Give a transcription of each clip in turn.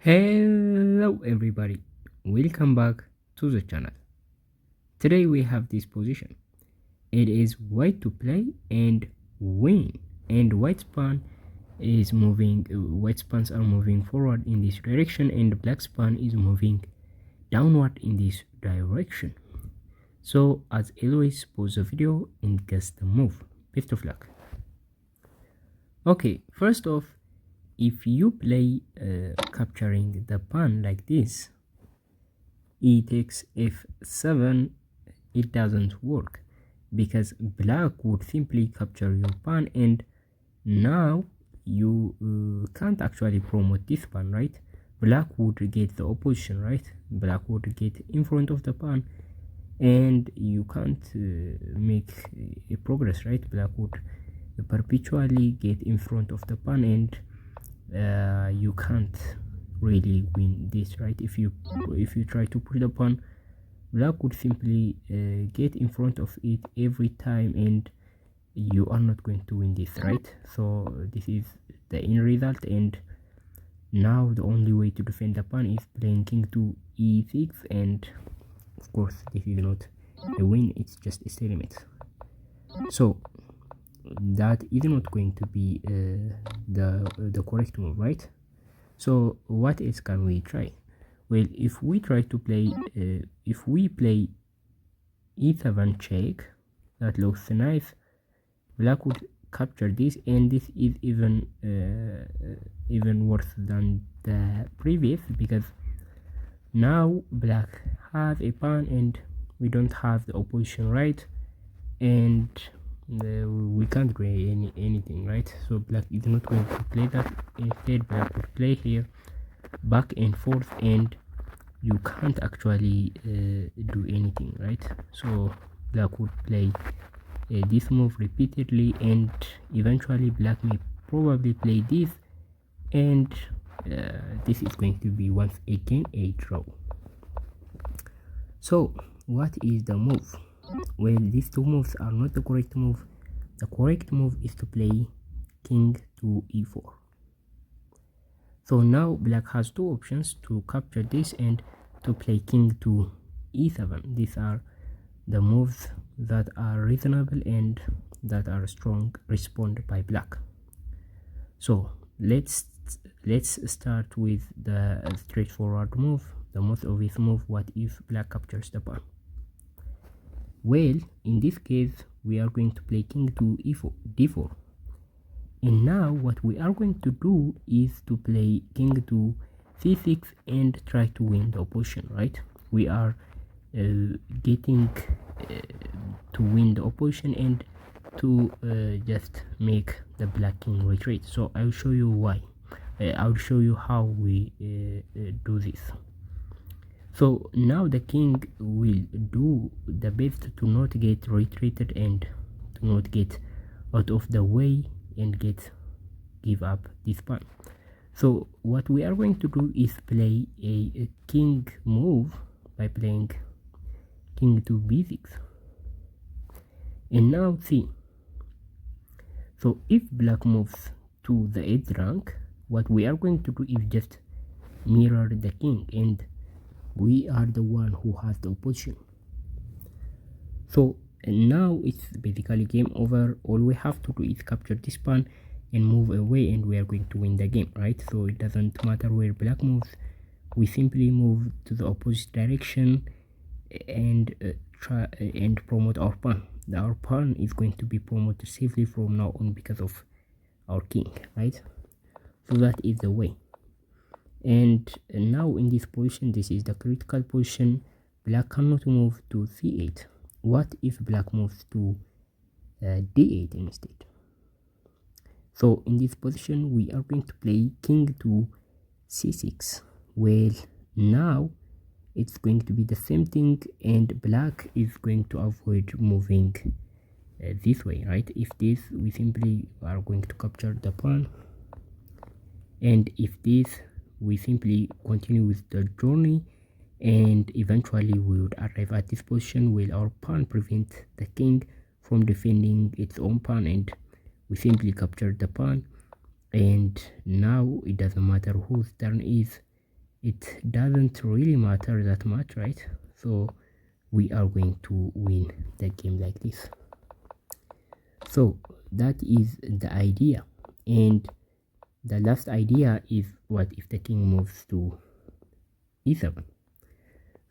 Hello everybody, welcome back to the channel. Today we have this position. It is white to play and win, and white pawn is moving, white pawns are moving forward in this direction and black pawn is moving downward in this direction. So as always, pause the video and guess the move. Best of luck. Okay, first off, if you play capturing the pawn like this, e takes f7, it doesn't work because black would simply capture your pawn, and now you can't actually promote this pawn, right? Black would get the opposition, right? Black would get in front of the pawn and you can't make a progress, right? Black would perpetually get in front of the pawn and you can't really win this, right? If you try to push the pawn, black would simply get in front of it every time and you are not going to win this, right? So this is the end result, and now the only way to defend the pawn is playing king to e6, and of course this is not a win, it's just a stalemate. So that is not going to be the correct move, right? So what else can we try? Well, if we try to play if we play e7 check, that looks nice. Black would capture this, and this is even worse than the previous because now black has a pawn and we don't have the opposition, right? And we can't create anything, right? So black is not going to play that. Instead, black would play here back and forth, and you can't actually do anything, right? So black would play this move repeatedly, and eventually black may probably play this, and this is going to be once again a draw. So what is the move? Well, these two moves are not the correct move. The correct move is to play king to e4. So now black has two options: to capture this and to play king to e7. These are the moves that are reasonable and that are strong respond by black. So let's start with the straightforward move, the most obvious move. What if black captures the pawn? Well, in this case we are going to play king to e4, d4, and now what we are going to do is to play king to c6 and try to win the opposition, right? We are getting to win the opposition and to just make the black king retreat. So I'll show you why. I'll show you how we do this. So now the king will do the best to not get retreated and to not get out of the way and give up this pawn. So what we are going to do is play a king move by playing king to b6. And now see, so if black moves to the 8th rank, what we are going to do is just mirror the king, and we are the one who has the opposition. So now it's basically game over. All we have to do is capture this pawn and move away, and we are going to win the game, right? So it doesn't matter where black moves, we simply move to the opposite direction and try and promote our pawn. Our pawn is going to be promoted safely from now on because of our king, right? So that is the way. And now in this position, this is the critical position. Black cannot move to c8. What if black moves to d8 instead? So in this position we are going to play king to c6. Well, now it's going to be the same thing, and black is going to avoid moving this way, right? If this, we simply are going to capture the pawn, and if this, we simply continue with the journey, and eventually we would arrive at this position where our pawn prevents the king from defending its own pawn, and we simply capture the pawn. And now it doesn't matter whose turn is, it doesn't really matter that much, right? So we are going to win the game like this. So that is the idea. And the last idea is, what if the king moves to e7?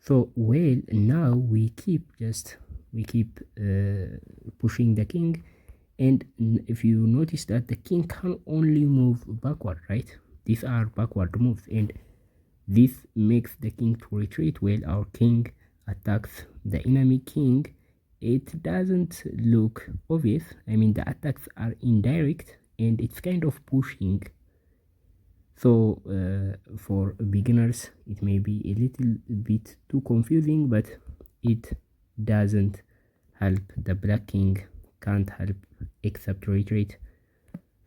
So well, now we keep pushing the king, and if you notice that the king can only move backward, right? These are backward moves, and this makes the king to retreat while our king attacks the enemy king. It doesn't look obvious. I mean, the attacks are indirect and it's kind of pushing. So for beginners it may be a little bit too confusing, but it doesn't help. The black king can't help except retreat.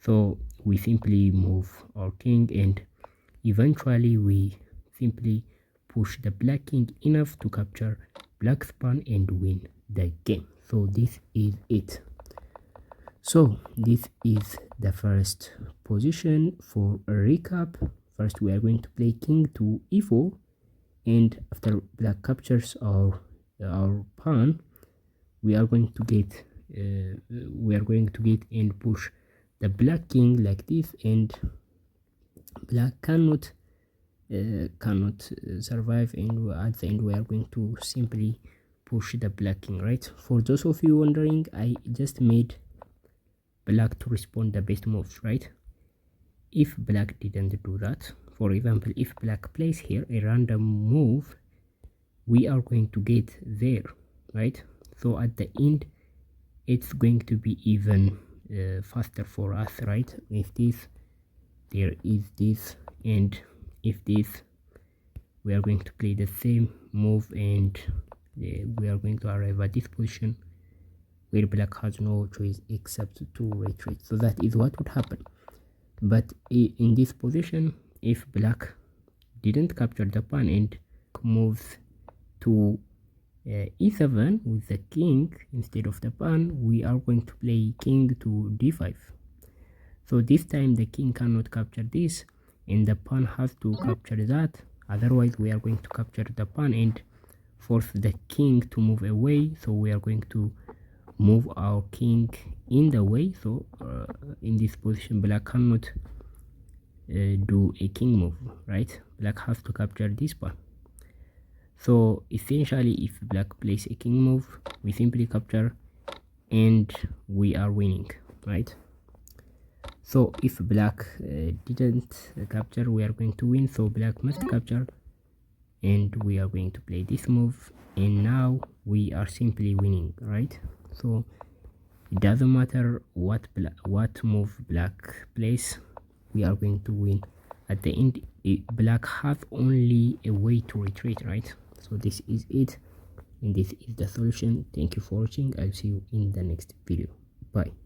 So we simply move our king, and eventually we simply push the black king enough to capture black's pawn and win the game. So this is it. So this is the first position. For a recap, first we are going to play king to e4, and after black captures our pawn, we are going to get and push the black king like this, and black cannot survive, and at the end we are going to simply push the black king, right? For those of you wondering, I just made black to respond the best moves, right? If black didn't do that, for example, if black plays here a random move, we are going to get there, right? So at the end it's going to be even faster for us, right? If this, there is this, and if this, we are going to play the same move, and we are going to arrive at this position where black has no choice except to retreat. So that is what would happen. But in this position, if black didn't capture the pawn and moves to e7 with the king instead of the pawn, we are going to play king to d5. So this time the king cannot capture this, and the pawn has to capture that. Otherwise we are going to capture the pawn and force the king to move away. So we are going to move our king in the way. So in this position black cannot do a king move, right? Black has to capture this pawn. So essentially, if black plays a king move, we simply capture and we are winning, right? So if black didn't capture, we are going to win. So black must capture, and we are going to play this move, and now we are simply winning, right? So it doesn't matter what move black plays, we are going to win. At the end, black has only a way to retreat, right? So this is it, and this is the solution. Thank you for watching. I'll see you in the next video. Bye.